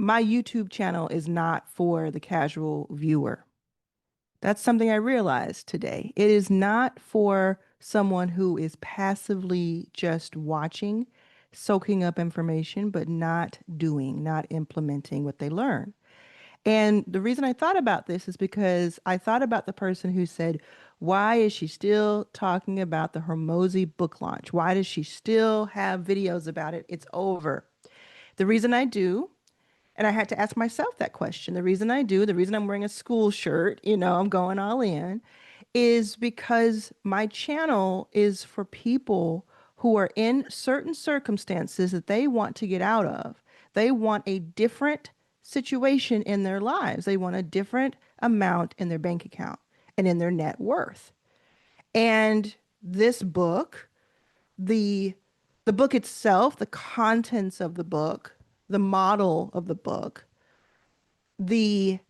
my YouTube channel is not for the casual viewer. That's something I realized today. It is not for someone who is passively just watching, soaking up information, but not doing, not implementing what they learn. And the reason I thought about this is because I thought about the person who said, why is she still talking about the Hormozi book launch? Why does she still have videos about it? It's over. The reason I do, and I had to ask myself that question. The reason I do, the reason I'm wearing a school shirt, I'm going all in, is because my channel is for people who are in certain circumstances that they want to get out of. They want a different situation in their lives. They want a different amount in their bank account and in their net worth. And this book, the the book itself, the contents of the book, the model of the book, the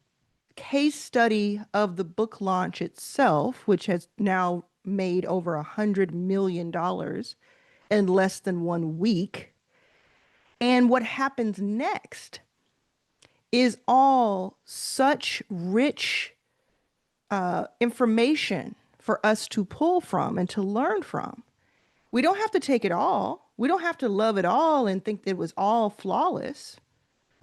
case study of the book launch itself, which has now made over $100 million in less than 1 week, and what happens next is all such rich information for us to pull from and to learn from. We don't have to take it all. We don't have to love it all and think that it was all flawless.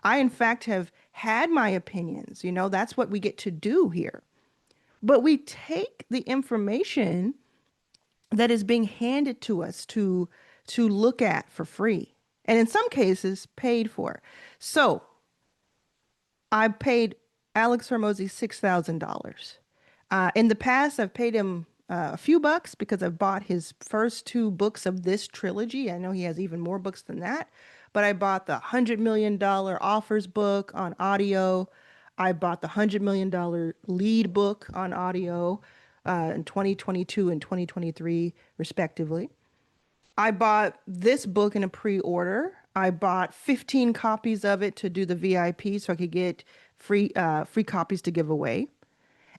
I, in fact, have had my opinions. That's what we get to do here. But we take the information that is being handed to us to look at for free, and in some cases paid for. So I paid Alex Hormozi $6,000. In the past, I've paid him a few bucks because I've bought his first two books of this trilogy. I know he has even more books than that, but I bought the $100 million offers book on audio. I bought the $100 million lead book on audio in 2022 and 2023, respectively. I bought this book in a pre-order. I bought 15 copies of it to do the VIP so I could get free copies to give away.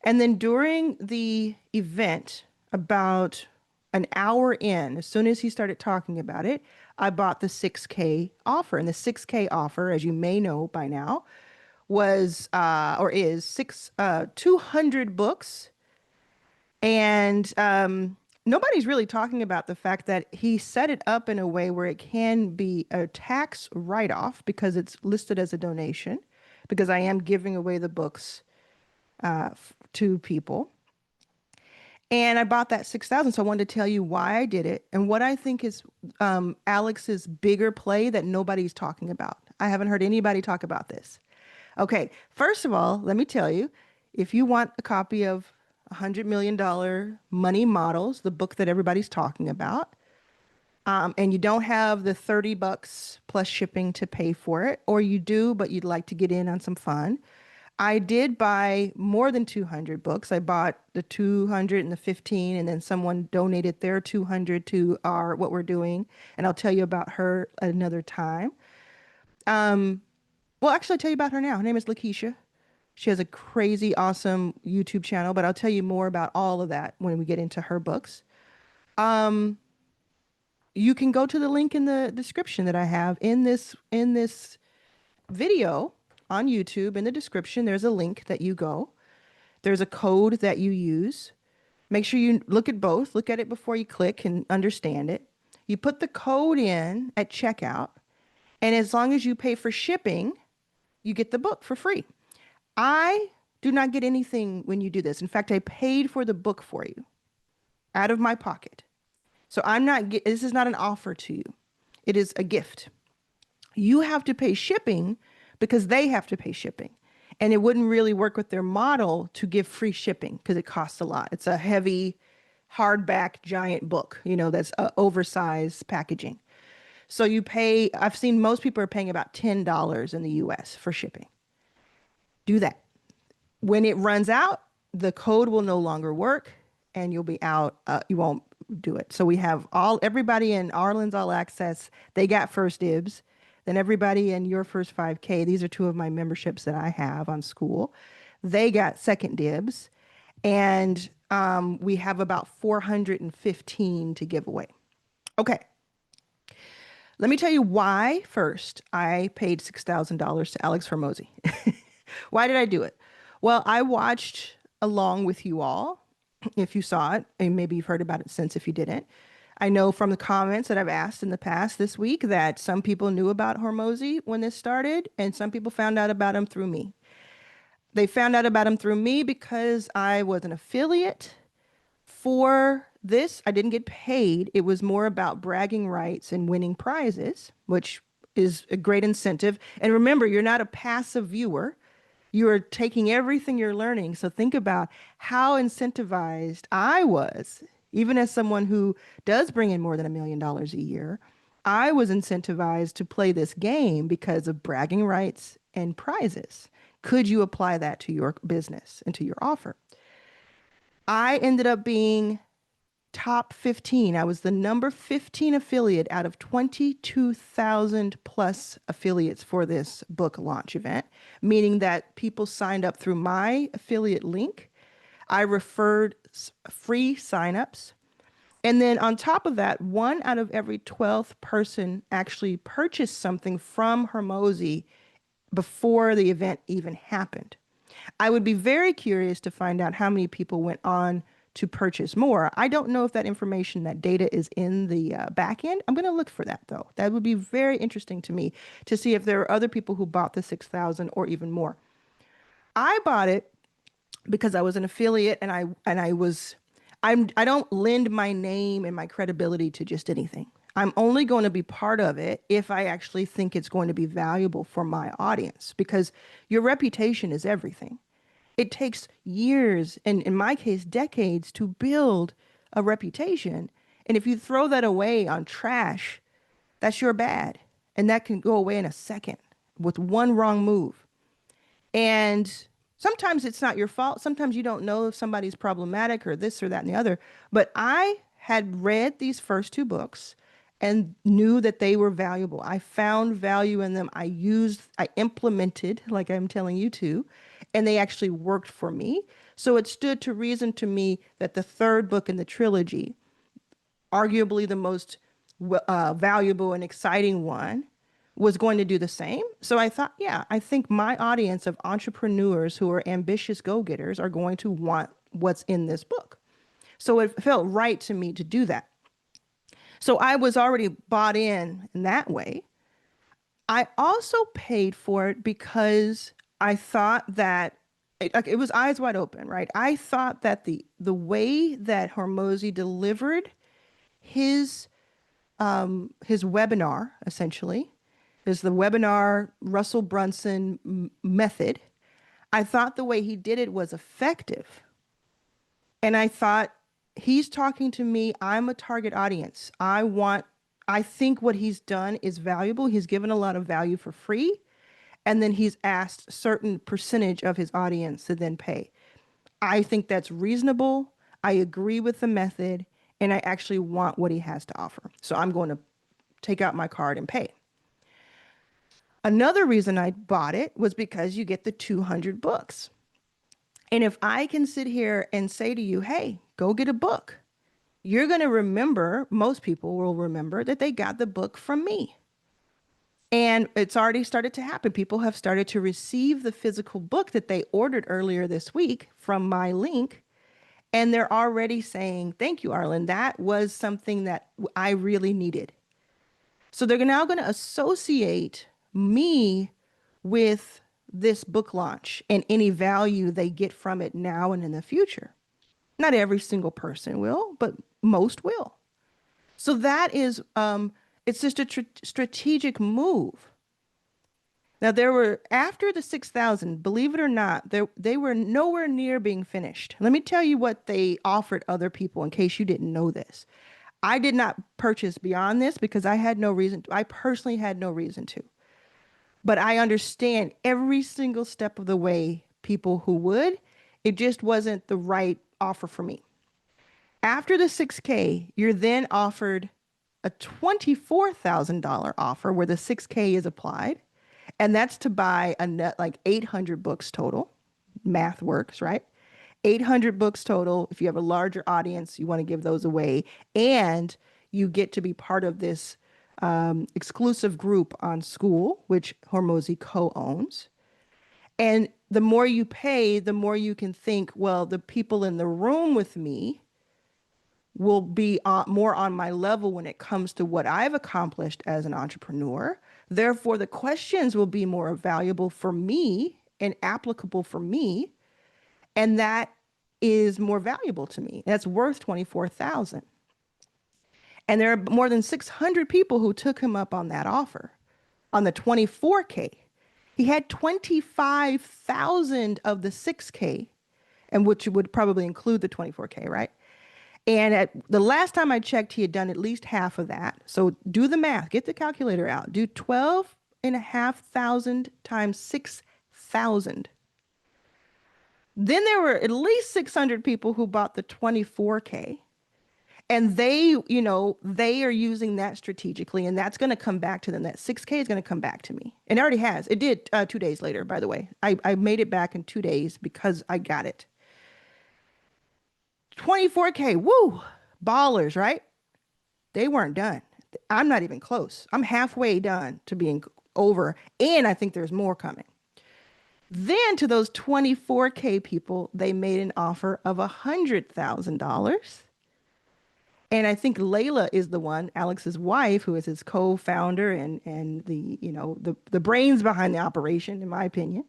And then during the event, about an hour in, as soon as he started talking about it, I bought the 6K offer. And the 6K offer, as you may know by now, was or is 200 books. And nobody's really talking about the fact that he set it up in a way where it can be a tax write-off because it's listed as a donation, because I am giving away the books to people. And I bought that 6,000. So I wanted to tell you why I did it and what I think is Alex's bigger play that nobody's talking about. I haven't heard anybody talk about this. Okay, first of all, let me tell you, if you want a copy of $100 million Money Models, the book that everybody's talking about, and you don't have the 30 bucks plus shipping to pay for it, or you do, but you'd like to get in on some fun, I did buy more than 200 books. I bought the 200 and the 15, and then someone donated their 200 to our what we're doing, and I'll tell you about her another time. Well, actually, I'll tell you about her now. Her name is Lakeisha. She has a crazy, awesome YouTube channel, but I'll tell you more about all of that when we get into her books. You can go to the link in the description that I have in this video on YouTube. In the description, there's a link that you go. There's a code that you use. Make sure you look at both. Look at it before you click and understand it. You put the code in at checkout, and as long as you pay for shipping, you get the book for free. I do not get anything when you do this. In fact, I paid for the book for you out of my pocket. So this is not an offer to you. It is a gift. You have to pay shipping because they have to pay shipping. And it wouldn't really work with their model to give free shipping because it costs a lot. It's a heavy, hardback, giant book, that's oversized packaging. So I've seen most people are paying about $10 in the US for shipping. Do that. When it runs out, the code will no longer work and you'll be out. You won't do it. So we have everybody in Arlan's All Access, they got first dibs. Then everybody in Your First 5K, these are two of my memberships that I have on school, they got second dibs. And we have about 415 to give away. Okay. Let me tell you why first I paid $6,000 to Alex Hormozi. Why did I do it? Well, I watched along with you all, if you saw it, and maybe you've heard about it since if you didn't. I know from the comments that I've asked in the past this week that some people knew about Hormozi when this started, and some people found out about him through me. They found out about him through me because I was an affiliate for this. I didn't get paid. It was more about bragging rights and winning prizes, which is a great incentive. And remember, you're not a passive viewer. You are taking everything you're learning. So think about how incentivized I was, even as someone who does bring in more than $1 million a year. I was incentivized to play this game because of bragging rights and prizes. Could you apply that to your business and to your offer? I ended up being top 15. I was the number 15 affiliate out of 22,000 plus affiliates for this book launch event, meaning that people signed up through my affiliate link. I referred free signups. And then on top of that, one out of every 12th person actually purchased something from Hormozi before the event even happened. I would be very curious to find out how many people went on to purchase more. I don't know if that information, that data is in the back end. I'm going to look for that though. That would be very interesting to me to see if there are other people who bought the 6,000 or even more. I bought it because I was an affiliate and I don't lend my name and my credibility to just anything. I'm only going to be part of it if I actually think it's going to be valuable for my audience because your reputation is everything. It takes years, and in my case, decades to build a reputation. And if you throw that away on trash, that's your bad. And that can go away in a second with one wrong move. And sometimes it's not your fault. Sometimes you don't know if somebody's problematic or this or that and the other. But I had read these first two books and knew that they were valuable. I found value in them. I implemented, like I'm telling you to, and they actually worked for me. So it stood to reason to me that the third book in the trilogy, arguably the most valuable and exciting one, was going to do the same. So I thought, yeah, I think my audience of entrepreneurs who are ambitious go-getters are going to want what's in this book. So it felt right to me to do that. So I was already bought in that way. I also paid for it because I thought that it was eyes wide open, right? I thought that the way that Hormozi delivered his his webinar essentially is the webinar Russell Brunson method. I thought the way he did it was effective. And I thought he's talking to me. I'm a target audience. I think what he's done is valuable. He's given a lot of value for free. And then he's asked a certain percentage of his audience to then pay. I think that's reasonable. I agree with the method. And I actually want what he has to offer. So I'm going to take out my card and pay. Another reason I bought it was because you get the 200 books. And if I can sit here and say to you, hey, go get a book, you're going to remember, most people will remember that they got the book from me. And it's already started to happen. People have started to receive the physical book that they ordered earlier this week from my link. And they're already saying, thank you, Arlan. That was something that I really needed. So they're now going to associate me with this book launch and any value they get from it now and in the future. Not every single person will, but most will. So that is, it's just a strategic move. Now after the 6,000, believe it or not, they were nowhere near being finished. Let me tell you what they offered other people in case you didn't know this. I did not purchase beyond this because I had no reason to. I personally had no reason to. But I understand every single step of the way people who would. It just wasn't the right offer for me. After the 6K, you're then offered a $24,000 offer where the 6K is applied. And that's to buy a net like 800 books total. Math works, right? 800 books total. If you have a larger audience, you want to give those away. And you get to be part of this exclusive group on School, which Hormozi co-owns. And the more you pay, the more you can think, well, the people in the room with me will be more on my level when it comes to what I've accomplished as an entrepreneur. Therefore, the questions will be more valuable for me and applicable for me. And that is more valuable to me. That's worth 24,000. And there are more than 600 people who took him up on that offer on the 24K. He had 25,000 of the 6K, and which would probably include the 24K, right? And at the last time I checked, he had done at least half of that. So do the math, get the calculator out. Do 12,500 times 6,000. Then there were at least 600 people who bought the 24K. And they are using that strategically, and that's going to come back to them. That 6K is going to come back to me. And it already has. It did 2 days later, by the way. I made it back in 2 days because I got it. 24K, woo, ballers, right? They weren't done. I'm not even close. I'm halfway done to being over, and I think there's more coming. Then to those 24K people, they made an offer of $100,000. And I think Layla is the one, Alex's wife, who is his co-founder and the brains behind the operation, in my opinion.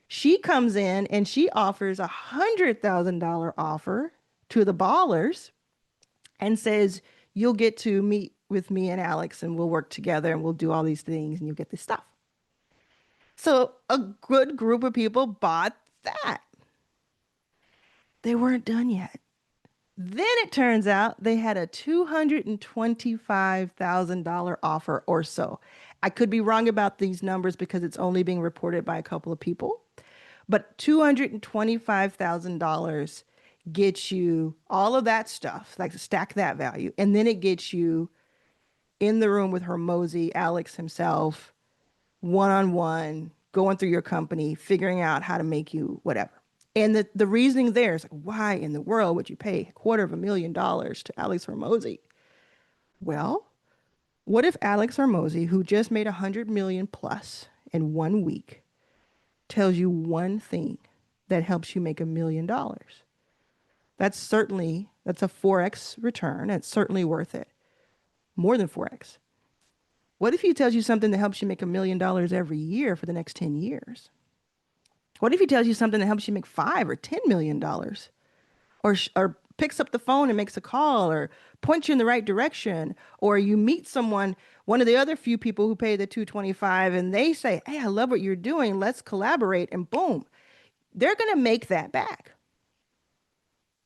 She comes in and she offers $100,000 offer to the ballers and says, you'll get to meet with me and Alex and we'll work together and we'll do all these things and you'll get this stuff. So a good group of people bought that. They weren't done yet. Then it turns out they had a $225,000 offer or so. I could be wrong about these numbers because it's only being reported by a couple of people. But $225,000 gets you all of that stuff, like stack that value. And then it gets you in the room with Hormozi, Alex himself, one-on-one, going through your company, figuring out how to make you whatever. And the reasoning there is like, why in the world would you pay $250,000 to Alex Hormozi? Well, what if Alex Hormozi, who just made 100 million plus in 1 week, tells you one thing that helps you make $1 million? That's a 4x return. It's certainly worth it. More than 4x. What if he tells you something that helps you make $1 million every year for the next 10 years? What if he tells you something that helps you make $5 or $10 million? Or picks up the phone and makes a call or points you in the right direction? Or you meet someone, one of the other few people who pay the 225 and they say, hey, I love what you're doing. Let's collaborate. And boom, they're going to make that back.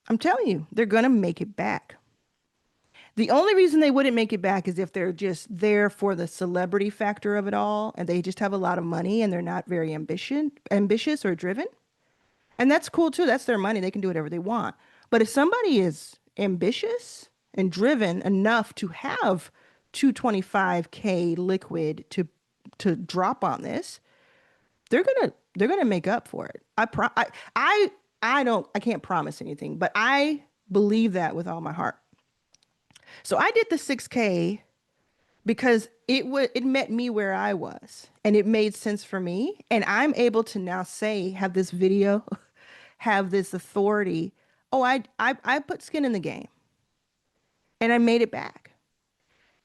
I'm telling you, they're going to make it back. The only reason they wouldn't make it back is if they're just there for the celebrity factor of it all and they just have a lot of money and they're not very ambitious or driven. And that's cool too. That's their money. They can do whatever they want. But if somebody is ambitious and driven enough to have 225K liquid to drop on this, they're gonna make up for it. I can't promise anything, but I believe that with all my heart. So I did the 6K because it met me where I was and it made sense for me. And I'm able to now have this video, have this authority. Oh, I put skin in the game and I made it back.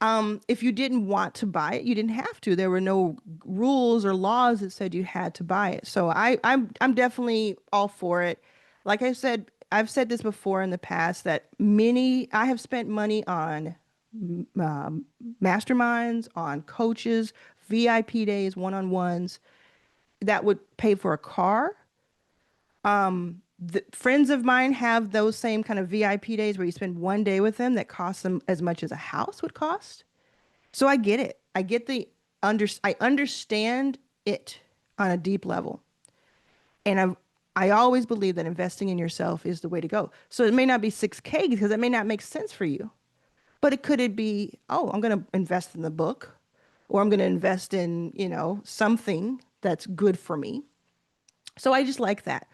If you didn't want to buy it, you didn't have to. There were no rules or laws that said you had to buy it. So I'm definitely all for it. Like I said, I've said this before in the past that I have spent money on masterminds, on coaches, VIP days, one-on-ones that would pay for a car. Friends of mine have those same kind of VIP days where you spend 1 day with them that costs them as much as a house would cost. So I get it. I understand it on a deep level. And I always believe that investing in yourself is the way to go. So it may not be 6K because it may not make sense for you. But it could be, oh, I'm going to invest in the book or I'm going to invest in, something that's good for me. So I just like that.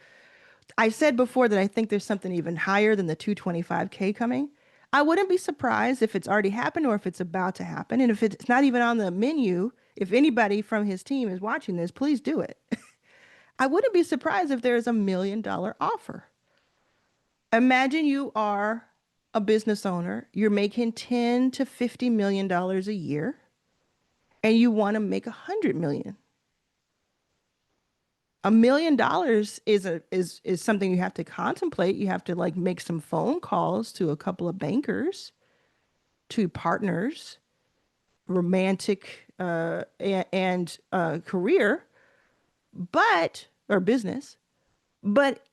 I said before that I think there's something even higher than the 225K coming. I wouldn't be surprised if it's already happened or if it's about to happen. And if it's not even on the menu, if anybody from his team is watching this, please do it. I wouldn't be surprised if there's $1 million offer. Imagine you are a business owner, you're making 10 to $50 million a year, and you want to make 100 million. $1 million is something you have to contemplate. You have to like make some phone calls to a couple of bankers, to partners, romantic and career, but or business. But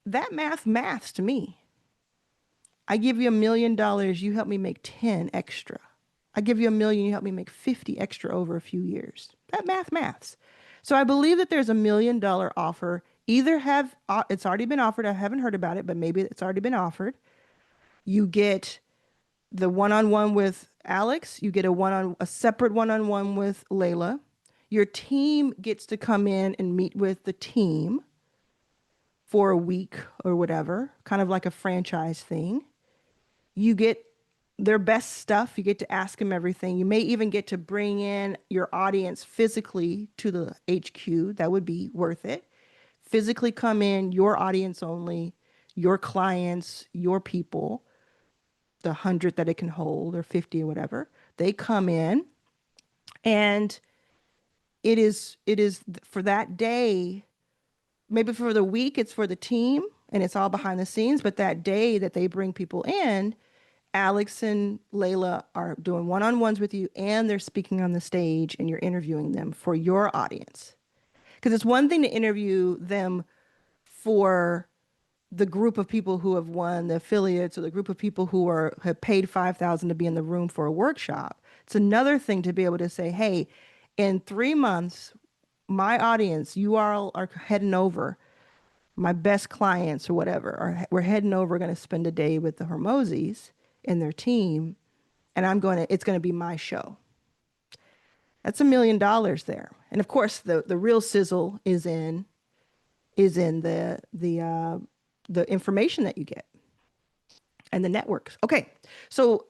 that maths to me. I give you $1 million, you help me make 10 extra. I give you 1 million, you help me make 50 extra over a few years. That maths. So I believe that there's $1 million offer. Either have it's already been offered. I haven't heard about it, but maybe it's already been offered. You get the one-on-one with Alex. You get a separate one-on-one with Layla. Your team gets to come in and meet with the team for a week or whatever, kind of like a franchise thing. You get their best stuff. You get to ask them everything. You may even get to bring in your audience physically to the HQ. That would be worth it. Physically come in, your audience only, your clients, your people, the 100 that it can hold or 50 or whatever. They come in, and it is for that day, maybe for the week, it's for the team and it's all behind the scenes. But that day that they bring people in, Alex and Layla are doing one-on-ones with you, and they're speaking on the stage, and you're interviewing them for your audience. Because it's one thing to interview them for the group of people who have won, the affiliates, or the group of people who have paid 5,000 to be in the room for a workshop. It's another thing to be able to say, hey, in 3 months, my audience, you all are heading over, my best clients or whatever, we're heading over, going to spend a day with the Hormozis and their team, and it's going to be my show. That's $1 million there. And of course, the real sizzle is in the information that you get and the networks. Okay, so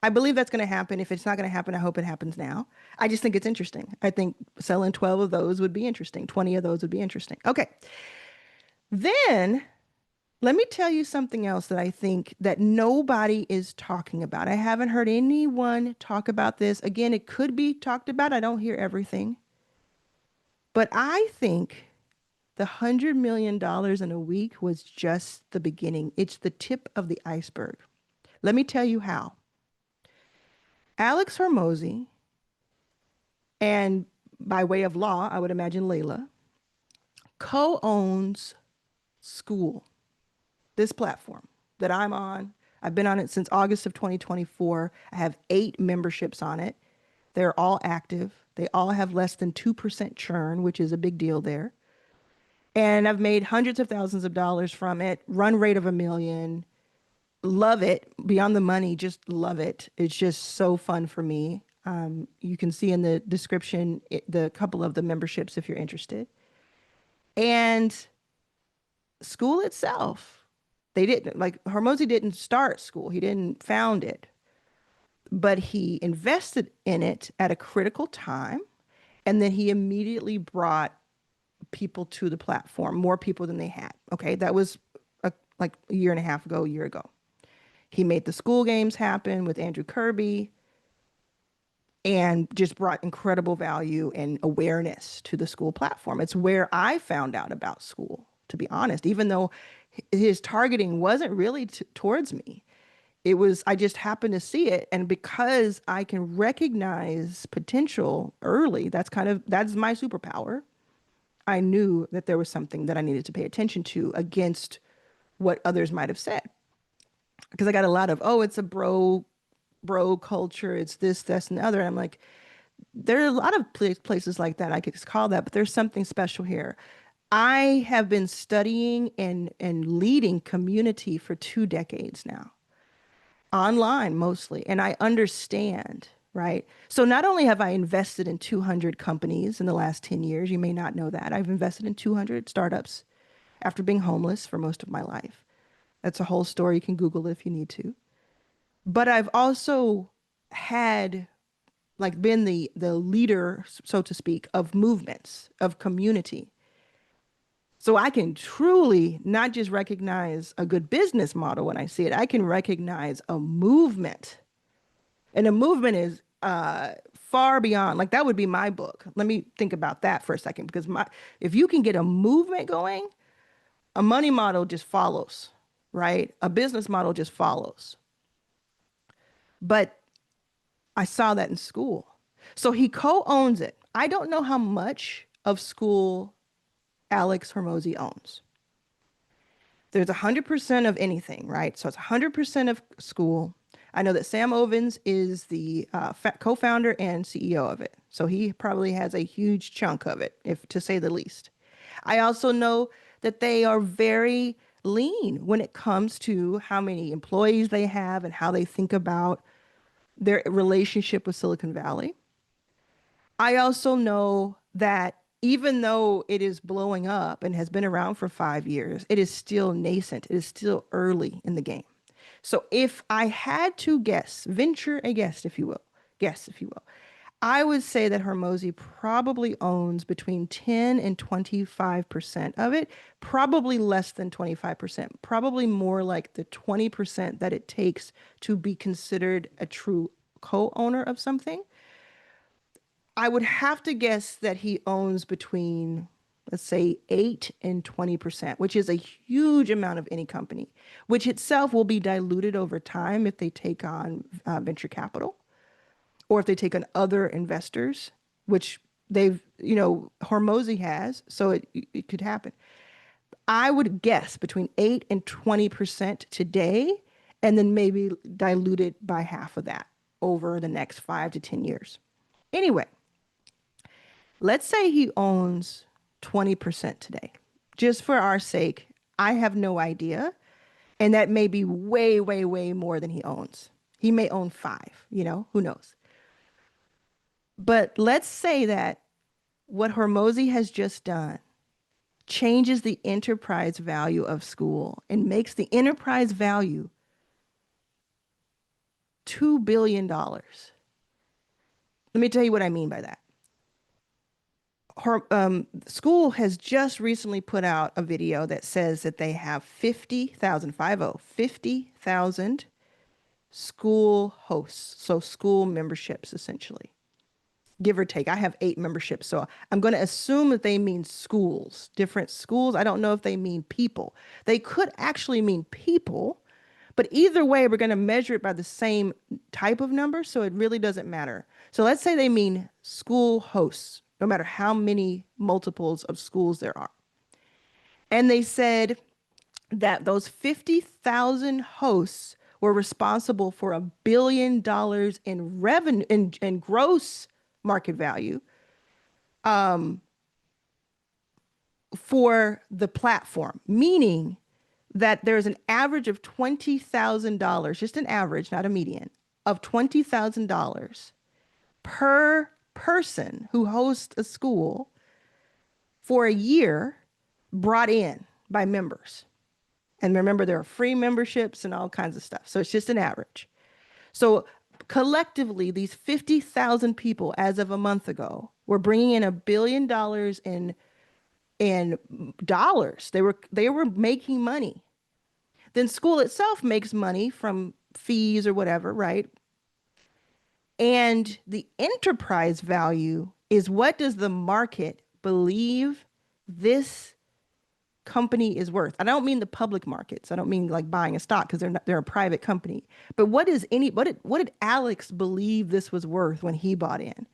I believe that's going to happen. If it's not going to happen, I hope it happens now. I just think it's interesting. I think selling 12 of those would be interesting. 20 of those would be interesting. Okay, then let me tell you something else that I think that nobody is talking about. I haven't heard anyone talk about this. Again, it could be talked about. I don't hear everything. But I think the $100 million in a week was just the beginning. It's the tip of the iceberg. Let me tell you how. Alex Hormozi, and by way of law, I would imagine Layla, co-owns School, this platform that I'm on. I've been on it since August of 2024. I have 8 memberships on it. They're all active. They all have less than 2% churn, which is a big deal there. And I've made hundreds of thousands of dollars from it, run rate of 1 million. Love it. Beyond the money, just love it. It's just so fun for me. You can see in the description the couple of the memberships if you're interested. And School itself, they didn't, like, Hormozi didn't start School. He didn't found it, but he invested in it at a critical time. And then he immediately brought people to the platform, more people than they had. Okay. That was like a year and a half ago, a year ago. He made the School games happen with Andrew Kirby and just brought incredible value and awareness to the School platform. It's where I found out about School, to be honest, even though his targeting wasn't really towards me. It was, I just happened to see it. And because I can recognize potential early, that's my superpower. I knew that there was something that I needed to pay attention to against what others might have said. Because I got a lot of, oh, it's a bro culture. It's this, this, and the other. And I'm like, there are a lot of places like that. I could just call that, but there's something special here. I have been studying and leading community for 2 decades now, online mostly, and I understand, right? So not only have I invested in 200 companies in the last 10 years, you may not know that. I've invested in 200 startups after being homeless for most of my life. That's a whole story. You can Google it if you need to. But I've also had like been the leader, so to speak, of movements, of community. So I can truly not just recognize a good business model when I see it, I can recognize a movement. And a movement is far beyond, like that would be my book. Let me think about that for a second, because my if you can get a movement going, a money model just follows, right? A business model just follows. But I saw that in school. So he co-owns it. I don't know how much of school Alex Hormozi owns. There's 100% of anything, right? So it's 100% of school. I know that Sam Ovens is the co-founder and CEO of it. So he probably has a huge chunk of it, if to say the least. I also know that they are very lean when it comes to how many employees they have and how they think about their relationship with Silicon Valley. I also know that even though it is blowing up and has been around for 5 years, it is still nascent. It is still early in the game. So if I had to guess, venture a guess, if you will, I would say that Hormozi probably owns between 10 and 25% of it, probably less than 25%, probably more like the 20% that it takes to be considered a true co-owner of something. I would have to guess that he owns between, let's say, 8 and 20%, which is a huge amount of any company, which itself will be diluted over time if they take on venture capital or if they take on other investors, which Hormozi has, so it could happen. I would guess between 8 and 20% today, and then maybe diluted by half of that over the next 5 to 10 years. Anyway, let's say he owns 20% today. Just for our sake, I have no idea. And that may be way, way, way more than he owns. He may own five, who knows? But let's say that what Hormozi has just done changes the enterprise value of school and makes the enterprise value $2 billion. Let me tell you what I mean by that. School has just recently put out a video that says that they have 50,000 school hosts, so school memberships essentially, give or take. I have 8 memberships, so I'm going to assume that they mean schools, different schools. I don't know if they mean people. They could actually mean people, but either way, we're going to measure it by the same type of number, so it really doesn't matter. So let's say they mean school hosts, no matter how many multiples of schools there are. And they said that those 50,000 hosts were responsible for $1 billion in revenue in gross market value for the platform, meaning that there's an average of $20,000, just an average, not a median, of $20,000 per person who hosts a school for a year brought in by members. And remember, there are free memberships and all kinds of stuff. So it's just an average. So collectively, these 50,000 people, as of a month ago, were bringing in $1 billion in dollars. They were making money. Then school itself makes money from fees or whatever, right? And the enterprise value is, what does the market believe this company is worth? I don't mean the public markets. I don't mean like buying a stock, because they're a private company. But what did Alex believe this was worth when he bought in?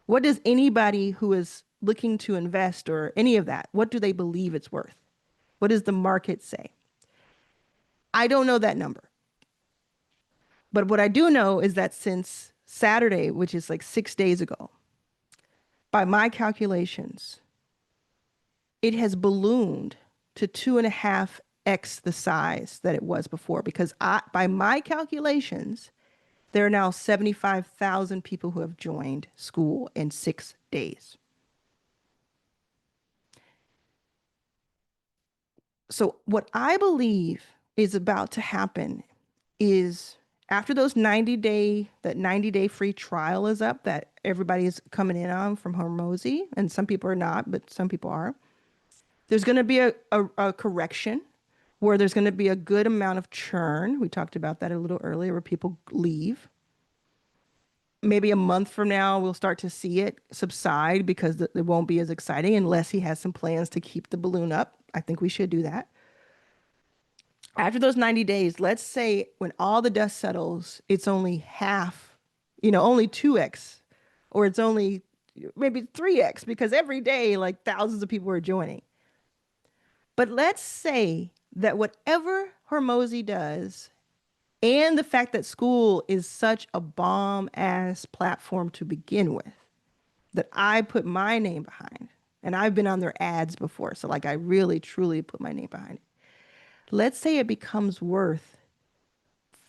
What does anybody who is looking to invest or any of that, what do they believe it's worth? What does the market say? I don't know that number. But what I do know is that since Saturday, which is like 6 days ago, by my calculations, it has ballooned to 2.5x the size that it was before. Because by my calculations, there are now 75,000 people who have joined school in 6 days. So what I believe is about to happen is, After that 90-day free trial is up that everybody is coming in on from Hormozi, and some people are not, but some people are, there's going to be a correction where there's going to be a good amount of churn. We talked about that a little earlier, where people leave. Maybe a month from now, we'll start to see it subside because it won't be as exciting unless he has some plans to keep the balloon up. I think we should do that. After those 90 days, let's say when all the dust settles, it's only half, only 2x, or it's only maybe 3x because every day, like thousands of people are joining. But let's say that whatever Hormozi does, and the fact that school is such a bomb ass platform to begin with, that I put my name behind, and I've been on their ads before. So, like, I really, truly put my name behind it. Let's say it becomes worth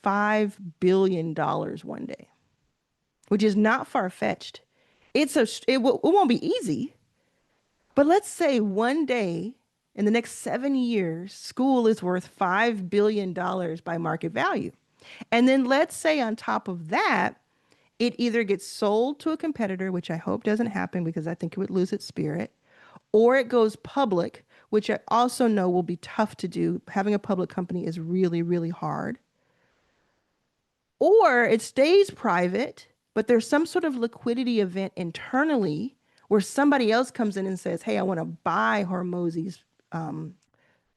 $5 billion one day, which is not far fetched. It won't be easy, but let's say one day in the next 7 years, school is worth $5 billion by market value. And then let's say on top of that, it either gets sold to a competitor, which I hope doesn't happen because I think it would lose its spirit, or it goes public, which I also know will be tough to do. Having a public company is really, really hard. Or it stays private, but there's some sort of liquidity event internally where somebody else comes in and says, hey, I want to buy Hormozi's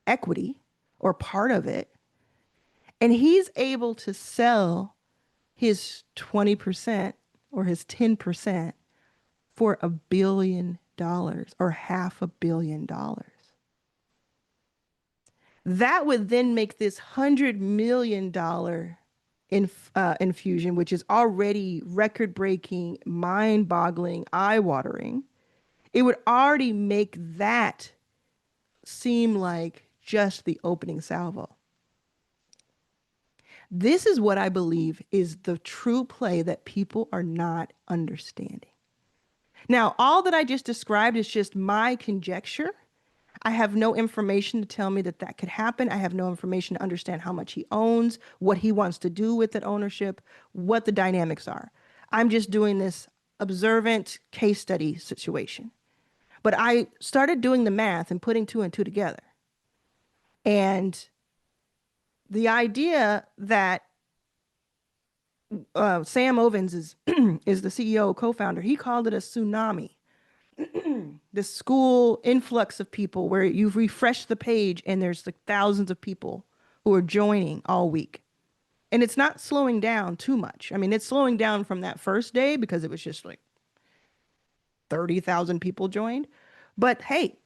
equity or part of it. And he's able to sell his 20% or his 10% for $1 billion or $500 million. That would then make this $100 million infusion, which is already record breaking, mind boggling, eye watering. It would already make that seem like just the opening salvo. This is what I believe is the true play that people are not understanding. Now, all that I just described is just my conjecture. I have no information to tell me that that could happen. I have no information to understand how much he owns, what he wants to do with that ownership, what the dynamics are. I'm just doing this observant case study situation. But I started doing the math and putting two and two together. And the idea that Sam Ovens is is the CEO, co-founder, he called it a tsunami. The school influx of people where you refresh the page and there's like thousands of people who are joining all week. And it's not slowing down too much. I mean, it's slowing down from that first day because it was just like 30,000 people joined. But hey,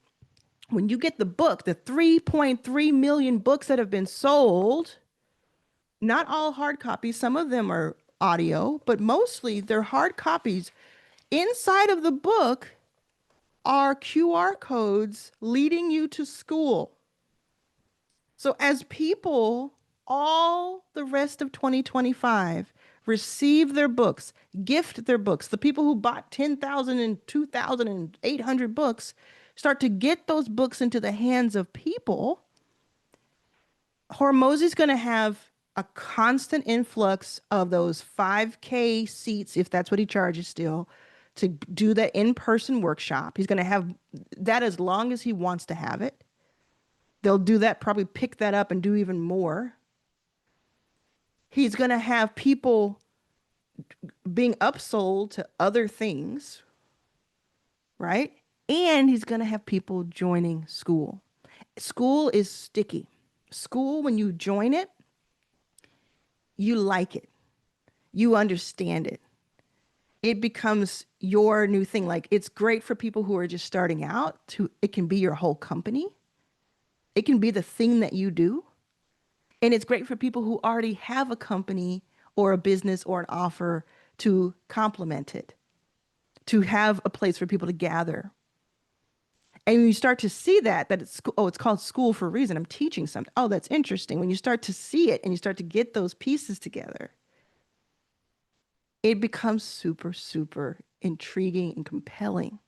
when you get the book, the 3.3 million books that have been sold, not all hard copies, some of them are audio, but mostly they're hard copies. Inside of the book are QR codes leading you to school. So as people all the rest of 2025 receive their books, gift their books, the people who bought 10,000 and 2,000 and 800 books start to get those books into the hands of people, Hormozi's going to have a constant influx of those 5K seats, if that's what he charges still, to do that in-person workshop. He's going to have that as long as he wants to have it. They'll do that, probably pick that up and do even more. He's going to have people being upsold to other things, right? And he's going to have people joining school. School is sticky. School, when you join it, you like it. You understand it. It becomes your new thing. Like, it's great for people who are just starting out. It can be your whole company. It can be the thing that you do. And it's great for people who already have a company or a business or an offer to complement it, to have a place for people to gather. And you start to see that it's called school for a reason. I'm teaching something. Oh, that's interesting. When you start to see it and you start to get those pieces together, it becomes super, super intriguing and compelling.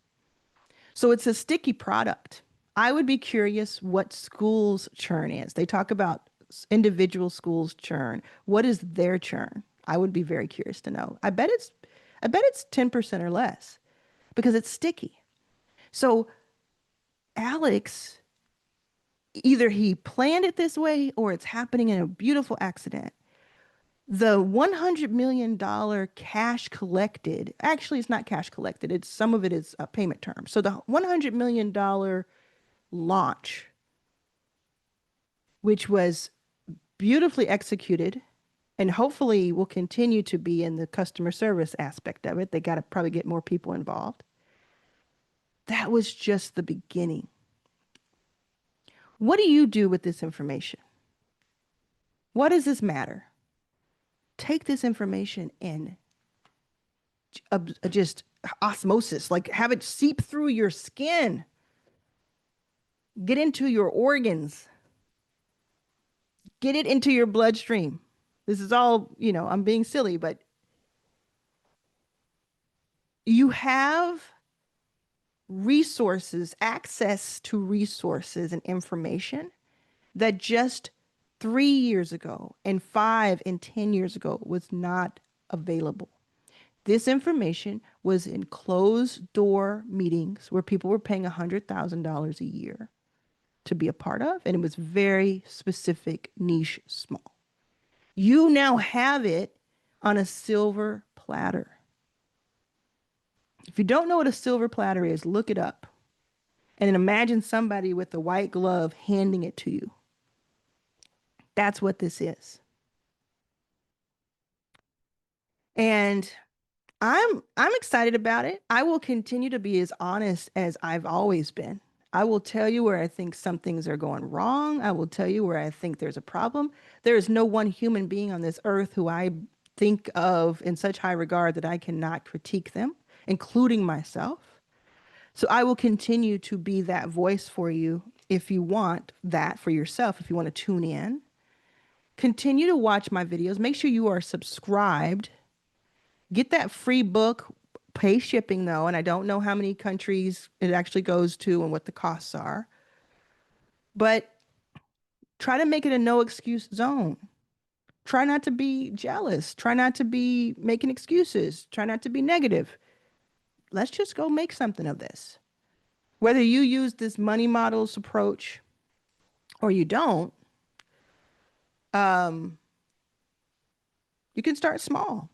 So it's a sticky product. I would be curious what school's churn is. They talk about individual schools churn? What is their churn? I would be very curious to know. I bet it's 10% or less because it's sticky. So Alex, either he planned it this way or it's happening in a beautiful accident. The $100 million cash collected, actually, it's not cash collected. It's some of it is a payment term. So the $100 million launch, which was beautifully executed and hopefully will continue to be in the customer service aspect of it. They got to probably get more people involved. That was just the beginning. What do you do with this information? What does this matter? Take this information and just osmosis, like have it seep through your skin, get into your organs, get it into your bloodstream. This is all, I'm being silly, but you have resources, access to resources and information that just 3 years ago and 5 and 10 years ago was not available. This information was in closed door meetings where people were paying $100,000 a year to be a part of, and it was very specific, niche, small. You now have it on a silver platter. If you don't know what a silver platter is, look it up. And then imagine somebody with a white glove handing it to you. That's what this is. And I'm excited about it. I will continue to be as honest as I've always been. I will tell you where I think some things are going wrong. I will tell you where I think there's a problem. There is no one human being on this earth who I think of in such high regard that I cannot critique them, including myself. So I will continue to be that voice for you if you want that for yourself, if you want to tune in. Continue to watch my videos. Make sure you are subscribed. Get that free book. Pay shipping though, and I don't know how many countries it actually goes to and what the costs are. But try to make it a no excuse zone. Try not to be jealous. Try not to be making excuses. Try not to be negative. Let's just go make something of this. Whether you use this money models approach or you don't, you can start small.